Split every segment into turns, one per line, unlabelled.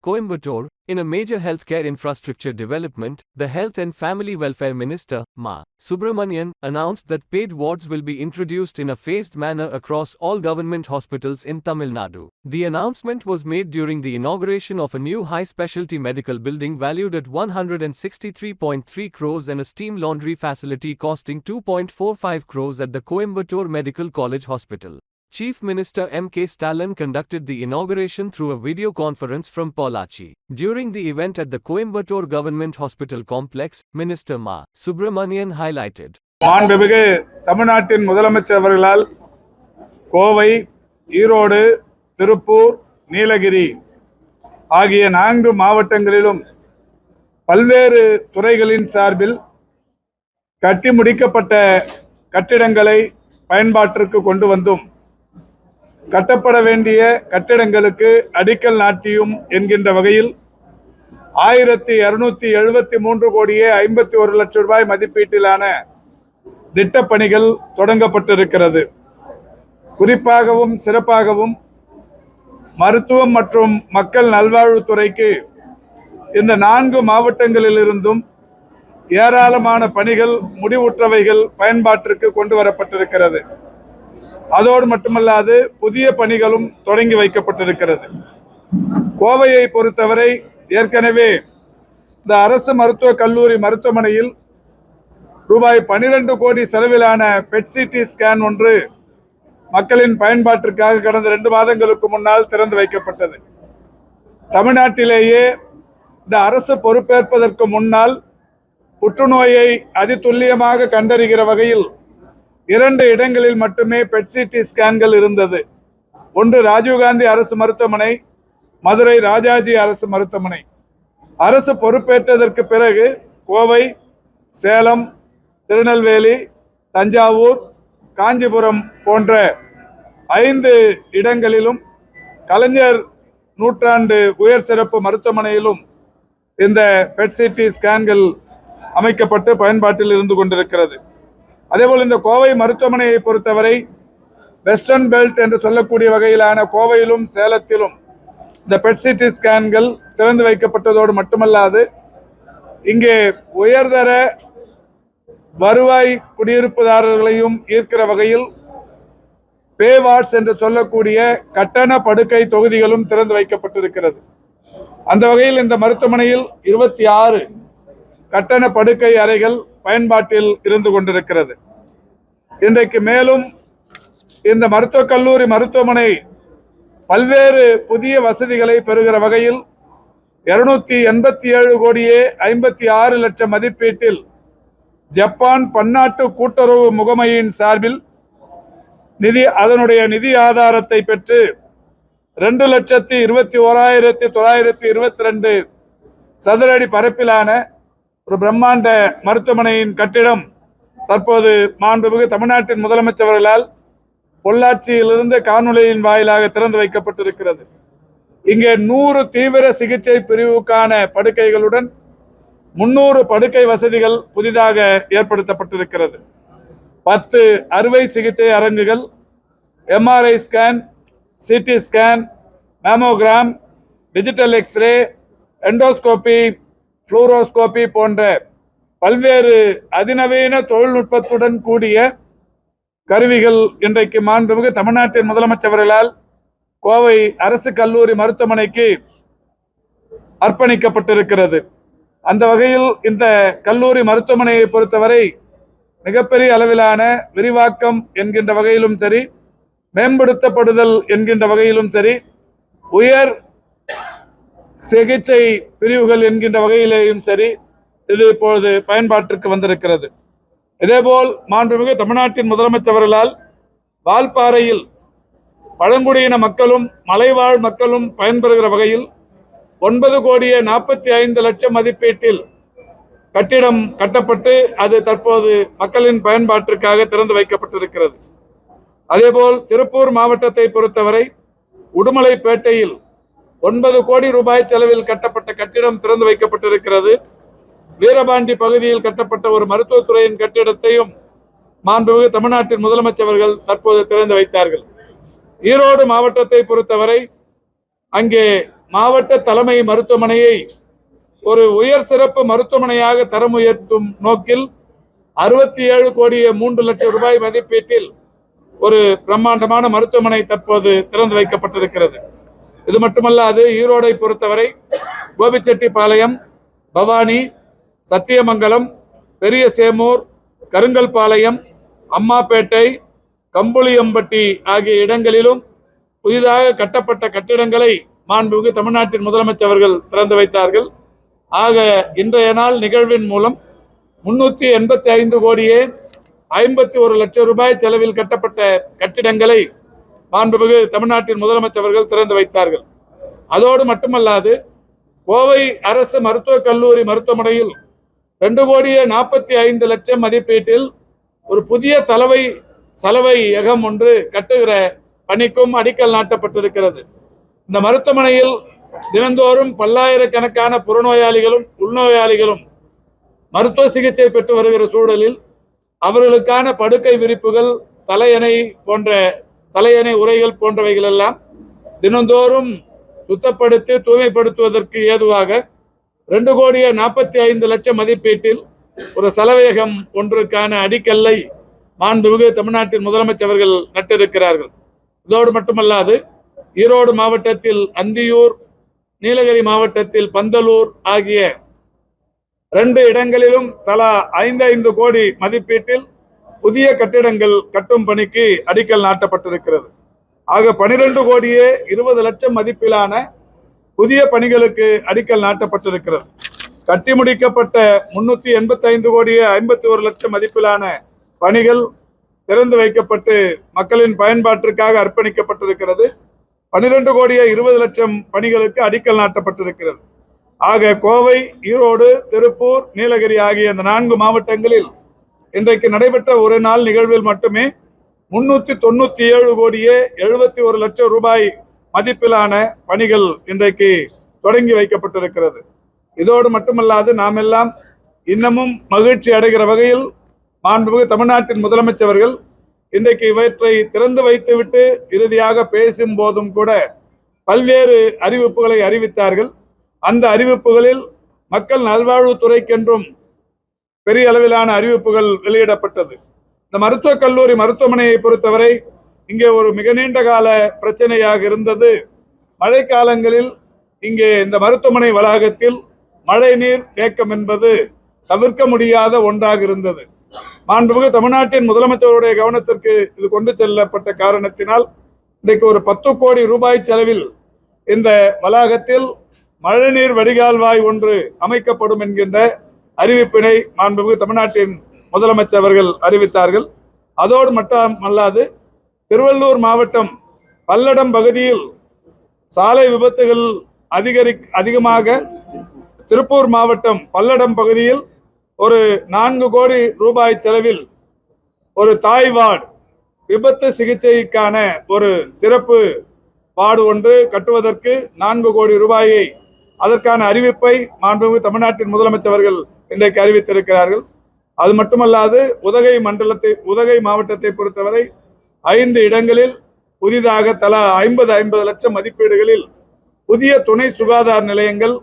Coimbatore, in a major healthcare infrastructure development, the Health and Family Welfare Minister, Ma. Subramanian, announced that paid wards will be introduced in a phased manner across all government hospitals in Tamil Nadu. The announcement was made during the inauguration of a new high-specialty medical building valued at 163.3 crores and a steam laundry facility costing 2.45 crores at the Coimbatore Medical College Hospital. Chief Minister M.K. Stalin conducted the inauguration through a video conference from Pollachi. During the event at the Coimbatore Government Hospital Complex, Minister Ma. Subramanian highlighted.
மாண்புமிகு தமிழ்நாட்டின் முதலமைச்சர் அவர்களால் கோவை, ஈரோடு, திருப்பூர், நீலகிரி ஆகிய 4 மாவட்டங்களிலும் பல்வேறு துறைகளின் சார்பில் கட்டி முடிக்கப்பட்ட கட்டிடங்களை பயன்பாட்டிற்கு கொண்டு வந்தும் கட்டப்பட வேண்டிய கட்டிடங்களுக்கு அடிக்கல் நாட்டியும் என்கின்ற வகையில் 1273 கோடியே 51 லட்சம் ரூபாய் மதிப்பீட்டிலான திட்டப்பணிகள் தொடங்கப்பட்டிருக்கிறது. குறிப்பாகவும் சிறப்பாகவும் மருத்துவம் மற்றும் மக்கள் நல்வாழ்வுத்துறைக்கு இந்த 4 மாவட்டங்களிலிருந்தும் ஏராளமான பணிகள் முடிவுற்றவைகள் பயன்பாட்டிற்கு கொண்டு வரப்பட்டிருக்கிறது. அதோடு மட்டுமல்லாது புதிய பணிகளும் தொடங்கி வைக்கப்பட்டிருக்கிறது. கோவையை பொறுத்தவரை ஏற்கனவே இந்த அரசு மருத்துவக் கல்லூரி மருத்துவமனையில் ரூபாய் 12 கோடி செலவிலான பெட் சிடி ஸ்கேன் ஒன்று மக்களின் பயன்பாட்டிற்காக கடந்த 2 மாதங்களுக்கு முன்னால் திறந்து வைக்கப்பட்டது. தமிழ்நாட்டிலேயே இந்த அரசு பொறுப்பேற்பதற்கு முன்னால் புற்றுநோயை அதிதுல்லியமாக கண்டறிகிற வகையில் 2 இடங்களில் மட்டுமே பெட் சிடி ஸ்கேன்கள் இருந்தது. ஒன்று ராஜீவ்காந்தி அரசு மருத்துவமனை, மதுரை ராஜாஜி அரசு மருத்துவமனை. அரசு பொறுப்பேற்றதற்கு பிறகு கோவை, சேலம், திருநெல்வேலி, தஞ்சாவூர், காஞ்சிபுரம் போன்ற 5 இடங்களிலும் கலைஞர் நூற்றாண்டு உயர் சிறப்பு மருத்துவமனையிலும் இந்த பெட் சிடி ஸ்கேன்கள் அமைக்கப்பட்டு பயன்பாட்டில் இருந்து கொண்டிருக்கிறது. அதேபோல் இந்த கோவை மருத்துவமனையை பொறுத்தவரை வெஸ்டர்ன் பெல்ட் என்று சொல்லக்கூடிய வகையிலான கோவையிலும் சேலத்திலும் இந்த பெட் சிடி ஸ்கேன்கள் திறந்து வைக்கப்பட்டதோடு மட்டுமல்லாது இங்கே உயர்தர வருவாய் குடியிருப்புதாரர்களையும் ஈர்க்கிற வகையில் பே வார்ட்ஸ் என்று சொல்லக்கூடிய கட்டண படுக்கை தொகுதிகளும் திறந்து வைக்கப்பட்டிருக்கிறது. அந்த வகையில் இந்த மருத்துவமனையில் 26 கட்டண படுக்கை அறைகள் பயன்பாட்டில் இருந்து கொண்டிருக்கிறது. இன்றைக்கு மேலும் இந்த மருத்துவக் கல்லூரி மருத்துவமனை பல்வேறு புதிய வசதிகளை பெறுகிற வகையில் 287 கோடியே 56 லட்சம் மதிப்பீட்டில் ஜப்பான் பன்னாட்டு கூட்டுறவு முகமையின் சார்பில் அதனுடைய நிதி ஆதாரத்தை பெற்று 2,21,922 சதுர அடி பரப்பிலான ஒரு பிரம்மாண்ட மருத்துவமனையின் கட்டிடம் தற்போது மாண்புமிகு தமிழ்நாட்டின் முதலமைச்சர் அவர்களால் பொள்ளாச்சியிலிருந்து காணொலியின் வாயிலாக திறந்து வைக்கப்பட்டிருக்கிறது. இங்கே 100 தீவிர சிகிச்சை பிரிவுக்கான படுக்கைகளுடன் 300 படுக்கை வசதிகள் புதிதாக ஏற்படுத்தப்பட்டிருக்கிறது. 10 அறுவை சிகிச்சை அரங்குகள், MRI scan, CT scan, mammogram, digital X ray, endoscopy, fluoroscopy போன்ற பல்வேறு அதிநவீன தொழில்நுட்பத்துடன் கூடிய கருவிகள் இன்றைக்கு மாண்புமிகு தமிழ்நாட்டின் முதலமைச்சர் அவர்களால் கோவை அரசு கல்லூரி மருத்துவமனைக்கு அர்ப்பணிக்கப்பட்டிருக்கிறது. அந்த வகையில் இந்த கல்லூரி மருத்துவமனையை பொறுத்தவரை மிகப்பெரிய அளவிலான விரிவாக்கம் என்கின்ற வகையிலும் சரி, மேம்படுத்தப்படுதல் என்கின்ற வகையிலும் சரி, உயர் சிகிச்சை பிரிவுகள் என்கின்ற வகையிலேயும் சரி இது இப்பொழுது பயன்பாட்டிற்கு வந்திருக்கிறது. இதேபோல் மாண்புமிகு தமிழ்நாட்டின் முதலமைச்சர் அவர்களால் வால்பாறையில் பழங்குடியின மக்களும் மலைவாழ் மக்களும் பயன்பெறுகிற வகையில் 9 கோடியே 45 லட்சம் மதிப்பீட்டில் கட்டிடம் கட்டப்பட்டு அது தற்போது மக்களின் பயன்பாட்டிற்காக திறந்து வைக்கப்பட்டிருக்கிறது. அதேபோல் திருப்பூர் மாவட்டத்தை பொறுத்தவரை உடுமலைப்பேட்டையில் 9 கோடி ரூபாய் செலவில் கட்டப்பட்ட கட்டிடம் திறந்து வைக்கப்பட்டிருக்கிறது. வீரபாண்டி பகுதியில் கட்டப்பட்ட ஒரு மருத்துவத்துறையின் கட்டிடத்தையும் மாண்புமிகு தமிழ்நாட்டின் முதலமைச்சர் அவர்கள் தற்போது திறந்து வைத்தார்கள். ஈரோடு மாவட்டத்தை பொறுத்தவரை அங்கே மாவட்ட தலைமை மருத்துவமனையை ஒரு உயர் சிறப்பு மருத்துவமனையாக தரம் உயர்த்தும் நோக்கில் 67 கோடியே 3 லட்சம் ரூபாய் மதிப்பீட்டில் ஒரு பிரம்மாண்டமான மருத்துவமனை தற்போது திறந்து வைக்கப்பட்டிருக்கிறது. இது மட்டுமல்லாது ஈரோடை பொறுத்தவரை கோபிச்செட்டிப்பாளையம், பவானி, சத்தியமங்கலம், பெரிய சேமூர், கருங்கல்பாளையம், அம்மாப்பேட்டை, கம்புளியம்பட்டி ஆகிய இடங்களிலும் புதிதாக கட்டப்பட்ட கட்டிடங்களை மாண்புமிகு தமிழ்நாட்டின் முதலமைச்சர் அவர்கள் திறந்து வைத்தார்கள். ஆக இன்றைய நாள் நிகழ்வின் மூலம் 385 கோடியே 51 லட்சம் ரூபாய் செலவில் கட்டப்பட்ட கட்டிடங்களை மாண்புமிகு தமிழ்நாட்டின் முதலமைச்சர் அவர்கள் திறந்து வைத்தார்கள். அதோடு மட்டுமல்லாது கோவை அரசு மருத்துவக் கல்லூரி மருத்துவமனையில் 2 கோடியே 45 லட்சம் மதிப்பீட்டில் ஒரு புதிய சலவையகம் ஒன்று கட்டுகிற பணிக்கும் அடிக்கல் நாட்டப்பட்டிருக்கிறது. இந்த மருத்துவமனையில் தினந்தோறும் பல்லாயிரக்கணக்கான புறநோயாளிகளும் உள்நோயாளிகளும் மருத்துவ சிகிச்சை பெற்று வருகிற சூழலில் அவர்களுக்கான படுக்கை விரிப்புகள், தலையணை உரைகள் போன்றவைகள் எல்லாம் தினந்தோறும் சுத்தப்படுத்தி தூய்மைப்படுத்துவதற்கு ஏதுவாக 2 கோடியே 45 லட்சம் மதிப்பீட்டில் ஒரு சலவையகம் ஒன்றுக்கான அடிக்கல்லை மாண்புமிகு தமிழ்நாட்டின் முதலமைச்சர் அவர்கள் நட்டிருக்கிறார்கள். இதோடு மட்டுமல்லாது ஈரோடு மாவட்டத்தில் அந்தியூர், நீலகிரி மாவட்டத்தில் பந்தலூர் ஆகிய 2 இடங்களிலும் தலா 5 கோடி மதிப்பீட்டில் புதிய கட்டிடங்கள் கட்டும் பணிக்கு அடிக்கல் நாட்டப்பட்டிருக்கிறது. ஆக 12 கோடியே 20 லட்சம் மதிப்பிலான புதிய பணிகளுக்கு அடிக்கல் நாட்டப்பட்டிருக்கிறது. கட்டி முடிக்கப்பட்ட 385 கோடியே 51 லட்சம் மதிப்பிலான பணிகள் திறந்து வைக்கப்பட்டு மக்களின் பயன்பாட்டிற்காக அர்ப்பணிக்கப்பட்டிருக்கிறது. 12 கோடியே 20 லட்சம் பணிகளுக்கு அடிக்கல் நாட்டப்பட்டிருக்கிறது. ஆக கோவை, ஈரோடு, திருப்பூர், நீலகிரி ஆகிய இந்த 4 மாவட்டங்களில் இன்றைக்கு நடைபெற்ற ஒரு நாள் நிகழ்வில் மட்டுமே 397 கோடியே 71 லட்சம் ரூபாய் மதிப்பிலான பணிகள் இன்றைக்கு தொடங்கி வைக்கப்பட்டிருக்கிறது. இதோடு மட்டுமல்லாது நாம் எல்லாம் இன்னமும் மகிழ்ச்சி அடைகிற வகையில் மாண்புமிகு தமிழ்நாட்டின் முதலமைச்சர் அவர்கள் இன்றைக்கு இவற்றை திறந்து வைத்துவிட்டு இறுதியாக பேசும் போதும் கூட பல்வேறு அறிவிப்புகளை அறிவித்தார்கள். அந்த அறிவிப்புகளில் மக்கள் நல்வாழ்வுத்துறைக்கென்றும் பெரிய அளவிலான அறிவிப்புகள் வெளியிடப்பட்டது. இந்த மருத்துவக் கல்லூரி மருத்துவமனையை பொறுத்தவரை இங்கே ஒரு மிக நீண்ட கால பிரச்சனையாக இருந்தது. மழை காலங்களில் இங்கே இந்த மருத்துவமனை வளாகத்தில் மழை நீர் தேக்கம் என்பது தவிர்க்க முடியாத ஒன்றாக இருந்தது. மாண்புமிகு தமிழ்நாட்டின் முதலமைச்சருடைய கவனத்திற்கு இது கொண்டு செல்லப்பட்ட காரணத்தினால் இன்றைக்கு ஒரு 10 கோடி ரூபாய் செலவில் இந்த வளாகத்தில் மழைநீர் வடிகால்வாய் ஒன்று அமைக்கப்படும் என்கின்ற அறிவிப்பினை மாண்புமிகு தமிழ்நாட்டின் முதலமைச்சர் அவர்கள் அறிவித்தார்கள். அதோடு மட்டுமல்லாது திருவள்ளூர் மாவட்டம் பல்லடம் பகுதியில் சாலை விபத்துகள் அதிகமாக திருப்பூர் மாவட்டம் பல்லடம் பகுதியில் ஒரு 4 கோடி ரூபாய் செலவில் ஒரு தாய் வார்டு, விபத்து சிகிச்சைக்கான ஒரு சிறப்பு வார்டு ஒன்று கட்டுவதற்கு 4 கோடி ரூபாயை அதற்கான அறிவிப்பை மாண்புமிகு தமிழ்நாட்டின் முதலமைச்சர் அவர்கள் இன்றைக்கு அறிவித்திருக்கிறார்கள். அது மட்டுமல்லாது உதகை மாவட்டத்தை பொறுத்தவரை 5 இடங்களில் புதிதாக தலா 50 லட்சம் மதிப்பீடுகளில் புதிய துணை சுகாதார நிலையங்கள்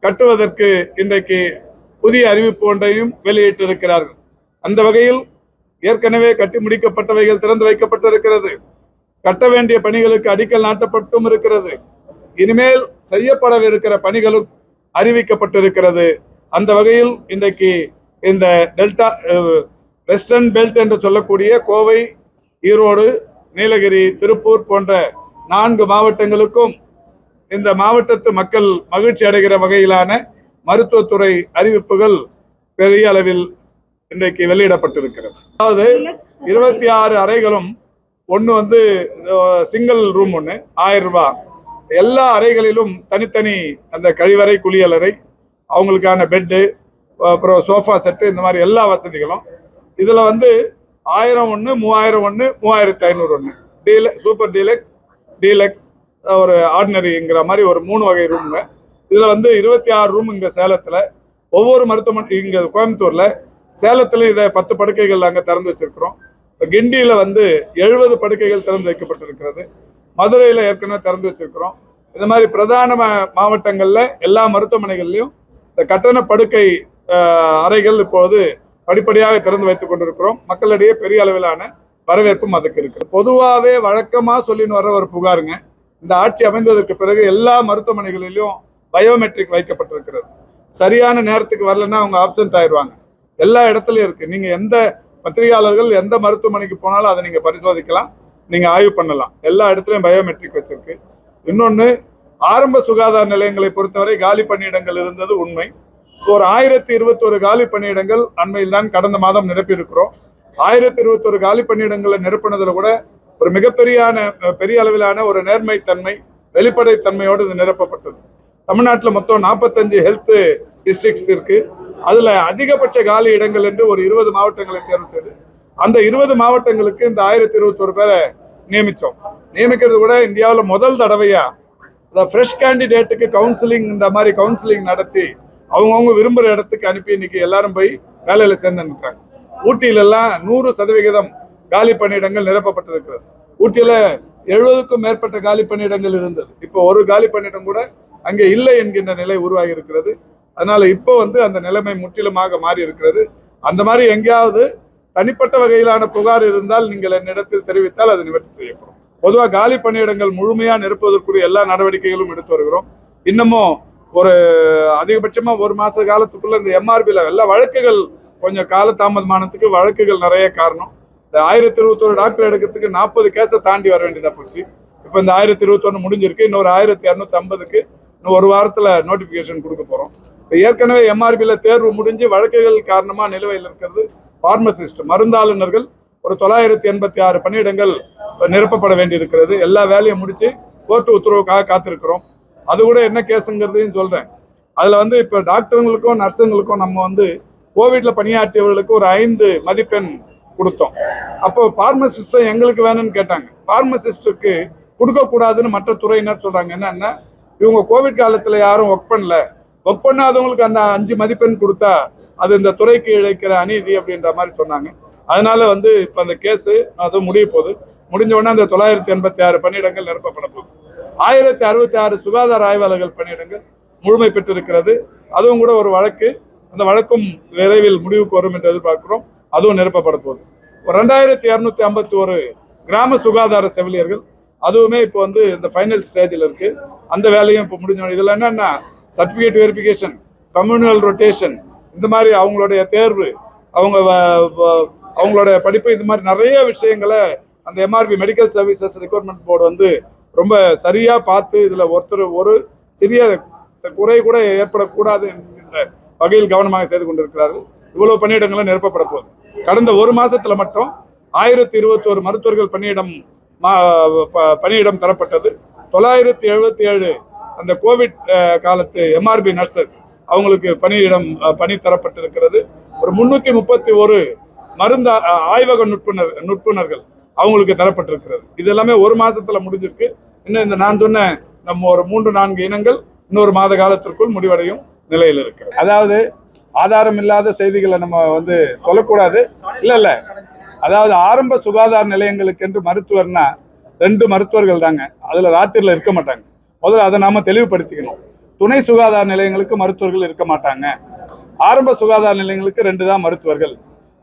கட்டுவதற்கு இன்றைக்கு புதிய அறிவிப்பு ஒன்றையும் வெளியிட்டிருக்கிறார்கள். அந்த வகையில் ஏற்கனவே கட்டி முடிக்கப்பட்டவைகள் திறந்து வைக்கப்பட்டிருக்கிறது. கட்ட வேண்டிய பணிகளுக்கு அடிக்கல் நாட்டப்பட்டும் இருக்கிறது. இனிமேல் செய்யப்படவிருக்கிற பணிகளும் அறிவிக்கப்பட்டிருக்கிறது. அந்த வகையில் இன்றைக்கு இந்த வெஸ்டர்ன் பெல்ட் என்று சொல்லக்கூடிய கோவை, ஈரோடு, நீலகிரி, திருப்பூர் போன்ற 4 மாவட்டங்களுக்கும் இந்த மாவட்டத்து மக்கள் மகிழ்ச்சி அடைகிற வகையிலான மருத்துவத்துறை அறிவிப்புகள் பெரிய அளவில் இன்றைக்கு வெளியிடப்பட்டிருக்கிறது. அதாவது 26 அறைகளும் ஒன்று சிங்கிள் ரூம் ஒன்று 1000 ரூபாய். எல்லா அறைகளிலும் தனித்தனி அந்த கழிவறை, குளியலறை, அவங்களுக்கான பெட்டு, அப்புறம் சோஃபா செட்டு, இந்த மாதிரி எல்லா வசதிகளும் இதில் 1000 ஒன்று, 3000 ஒன்று, 3500 ஒன்று, சூப்பர் டீலக்ஸ், ஒரு ஆர்டினரிங்கிற மாதிரி ஒரு 3 வகை ரூமுங்க. இதில் 26 ரூம் இங்கே சேலத்தில், ஒவ்வொரு மருத்துவமனை இங்கே கோயம்புத்தூரில், சேலத்தில் இதை 10 படுக்கைகள் அங்கே திறந்து வச்சிருக்கிறோம். இப்போ கிண்டியில் 70 படுக்கைகள் திறந்து வைக்கப்பட்டிருக்கிறது. மதுரையில் ஏற்கனவே திறந்து வச்சிருக்கிறோம். இந்த மாதிரி பிரதான மாவட்டங்கள்ல எல்லா மருத்துவமனைகள்லையும் இந்த கட்டண படுக்கை அறைகள் இப்போது படிப்படியாக திறந்து வைத்துக் கொண்டிருக்கிறோம். மக்களிடையே பெரிய அளவிலான வரவேற்பும் அதுக்கு இருக்கு. பொதுவாகவே வழக்கமா சொல்லின்னு வர ஒரு புகாருங்க, இந்த ஆட்சி அமைந்ததற்கு பிறகு எல்லா மருத்துவமனைகளிலும் பயோமெட்ரிக் வைக்கப்பட்டிருக்கிறது. சரியான நேரத்துக்கு வரலன்னா அவங்க ஆப்சென்ட் ஆயிடுவாங்க. எல்லா இடத்துலயும் இருக்கு. நீங்க எந்த பத்திரிகையாளர்கள் எந்த மருத்துவமனைக்கு போனாலும் அதை நீங்க பரிசோதிக்கலாம், நீங்க ஆய்வு பண்ணலாம். எல்லா இடத்துலயும் பயோமெட்ரிக் வச்சிருக்கு. இன்னொன்னு, ஆரம்ப சுகாதார நிலையங்களை பொறுத்தவரை காலி பணியிடங்கள் இருந்தது உண்மை. ஒரு 1021 காலி பணியிடங்கள் அண்மையில் தான் கடந்த மாதம் நிரப்பியிருக்கிறோம். 1021 காலி பணியிடங்களை நிரப்பினதுல கூட ஒரு பெரிய அளவிலான ஒரு நேர்மைத்தன்மை, வெளிப்படைத்தன்மையோடு இது நிரப்பப்பட்டது. தமிழ்நாட்டில் மொத்தம் 45 ஹெல்த் டிஸ்ட்ரிக்ட்ஸ் இருக்கு. அதுல அதிகபட்ச காலி இடங்கள் என்று ஒரு 20 மாவட்டங்களை தேர்வு செய்து அந்த 20 மாவட்டங்களுக்கு இந்த 1021 பேரை நியமிச்சோம். நியமிக்கிறது கூட இந்தியாவில் முதல் தடவையா ஃப்ரெஷ் கேண்டிடேட்டுக்கு கவுன்சிலிங், இந்த மாதிரி கவுன்சிலிங் நடத்தி அவங்கவுங்க விரும்புகிற இடத்துக்கு அனுப்பி இன்னைக்கு எல்லாரும் போய் வேலையில் சேர்ந்துட்டாங்க. ஊட்டியிலெல்லாம் 100% காலி பணியிடங்கள் நிரப்பப்பட்டிருக்கிறது. ஊட்டியில 70க்கும் மேற்பட்ட காலி பணியிடங்கள் இருந்தது. இப்போ ஒரு காலி பணியிடம் கூட அங்கே இல்லை என்கின்ற நிலை உருவாகி இருக்கிறது. அதனால இப்போ அந்த நிலைமை முற்றிலுமாக மாறி இருக்கிறது. அந்த மாதிரி எங்கேயாவது தனிப்பட்ட வகையிலான புகார் இருந்தால் நீங்கள் என்னிடத்தில் தெரிவித்தால் அது நிவர்த்தி செய்யப்படும். பொதுவாக காலி பணியிடங்கள் முழுமையா நிரப்புவதற்குரிய எல்லா நடவடிக்கைகளும் எடுத்து வருகிறோம். இன்னமும் ஒரு அதிகபட்சமா ஒரு மாச காலத்துக்குள்ள இந்த எம்ஆர்பியில் எல்லா வழக்குகள் கொஞ்சம் கால தாமதமானதுக்கு வழக்குகள் நிறைய காரணம். இந்த 1021 டாக்டர் எடுக்கிறதுக்கு 40 கேஸை தாண்டி வர வேண்டியதா போச்சு. இப்போ இந்த 1021 முடிஞ்சிருக்கு. இன்னொரு 1250க்கு இன்னும் ஒரு வாரத்தில் நோட்டிஃபிகேஷன் கொடுக்க போறோம். இப்போ ஏற்கனவே எம்ஆர்பியில் தேர்வு முடிஞ்சு வழக்குகள் காரணமாக நிலுவையில் இருக்கிறது பார்மசிஸ்ட், மருந்தாளுநர்கள் ஒரு 986 பணியிடங்கள் நிரப்பப்பட வேண்டியிருக்கிறது. எல்லா வேலையும் முடிச்சு கோர்ட்டு உத்தரவுக்காக காத்திருக்கிறோம். அது கூட என்ன கேஸுங்கிறதையும் சொல்றேன். அதுல இப்போ டாக்டருங்களுக்கும் நர்ஸுங்களுக்கும் நம்ம கோவிட்ல பணியாற்றியவர்களுக்கு ஒரு 5 மதிப்பெண் கொடுத்தோம். அப்போ பார்மசிஸ்டும் எங்களுக்கு வேணும்னு கேட்டாங்க. பார்மசிஸ்டுக்கு கொடுக்கக்கூடாதுன்னு மற்ற துறையினர் சொல்றாங்க. என்னன்னா, இவங்க கோவிட் காலத்துல யாரும் ஒர்க் பண்ணல, ஒர்க் பண்ணாதவங்களுக்கு அந்த 5 மதிப்பெண் கொடுத்தா அது இந்த துறைக்கு இழைக்கிற அநீதி அப்படின்ற மாதிரி சொன்னாங்க. அதனால இப்போ அந்த கேஸு அது முடிய போகுது. முடிஞ்ச உடனே அந்த 986 பணியிடங்கள் நிரப்பப்பட போகுது. 1066 சுகாதார ஆய்வாளர்கள் பணியிடங்கள் முழுமை பெற்றிருக்கிறது. அதுவும் கூட ஒரு வழக்கு, அந்த வழக்கும் விரைவில் முடிவுக்கு வரும் என்று எதிர்பார்க்கிறோம். அதுவும் நிரப்பப்பட போகுது. 2251 கிராம சுகாதார செவிலியர்கள், அதுவுமே இப்போ இந்த ஃபைனல் ஸ்டேஜில் இருக்கு. அந்த வேலையும் இப்போ முடிஞ்சோம். இதில் என்னன்னா, சர்டிஃபிகேட் வெரிஃபிகேஷன், கம்யூனல் ரொட்டேஷன், இந்த மாதிரி அவங்களுடைய தேர்வு, அவங்களுடைய படிப்பு, இந்த மாதிரி நிறைய விஷயங்களை அந்த MRP medical services recruitment board ரொம்ப சரியா பார்த்து இதுல ஒரு சிறிய குறை கூட ஏற்படக்கூடாது என்கின்ற வகையில் கவனமாக செய்து கொண்டிருக்கிறார்கள். இவ்வளவு பணியிடங்களும் நிரப்பப்பட போகுது. கடந்த ஒரு மாசத்துல மட்டும் 1021 மருத்துவர்கள் பணியிடம் தரப்பட்டது. 977 அந்த கோவிட் காலத்து எம்ஆர்பி நர்சஸ் அவங்களுக்கு பணி தரப்பட்டிருக்கிறது. ஒரு 331 மருந்து ஆய்வக நுட்புணர்கள் அவங்களுக்கு தரப்பட்டிருக்கிறது. இது எல்லாமே ஒரு மாசத்துல முடிஞ்சிருக்கு. இன்னும் இந்த நான் சொன்ன நம்ம ஒரு 3-4 இனங்கள் இன்னொரு மாத காலத்திற்குள் முடிவடையும் நிலையில் இருக்கு. அதாவது ஆதாரம் இல்லாத செய்திகளை நம்ம சொல்லக்கூடாது. இல்ல, அதாவது ஆரம்ப சுகாதார நிலையங்களுக்கு என்று மருத்துவர்னா 2 மருத்துவர்கள் தாங்க. அதுல ராத்திரில இருக்க மாட்டாங்க. முதல்ல அதை நாம தெளிவுபடுத்திக்கணும். துணை சுகாதார நிலையங்களுக்கு மருத்துவர்கள் இருக்க மாட்டாங்க. ஆரம்ப சுகாதார நிலையங்களுக்கு 2 தான் மருத்துவர்கள்.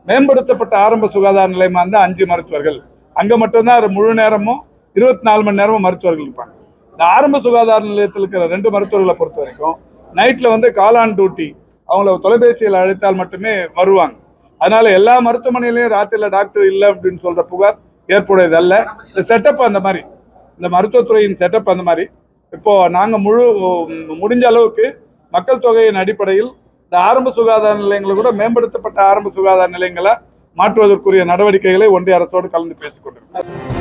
மேம்படுத்தப்பட்ட ஆரம்ப சுகாதார நிலையமா இருந்தா 5 மருத்துவர்கள். அங்க மட்டும்தான் முழு நேரமும் 24 மணி நேரமும் மருத்துவர்கள் இருப்பாங்க. இந்த ஆரம்ப சுகாதார நிலையத்தில் இருக்கிற 2 மருத்துவர்களை பொறுத்த வரைக்கும் நைட்ல காலான் டியூட்டி, அவங்கள தொலைபேசியில் அழைத்தால் மட்டுமே வருவாங்க. அதனால எல்லா மருத்துவமனையிலையும் ராத்திரில டாக்டர் இல்லை அப்படின்னு சொல்ற புகார் ஏற்புடையது அல்ல. இந்த செட்டப் அந்த மாதிரி, இந்த மருத்துவத்துறையின் செட்டப் அந்த மாதிரி. இப்போ நாங்க முடிஞ்ச அளவுக்கு மக்கள் தொகையின் அடிப்படையில் இந்த ஆரம்ப சுகாதார நிலையங்களை கூட மேம்படுத்தப்பட்ட ஆரம்ப சுகாதார நிலையங்களை மாற்றுவதற்குரிய நடவடிக்கைகளை ஒன்றிய அரசோடு கலந்து பேசிக் கொண்டிருக்கிறோம்.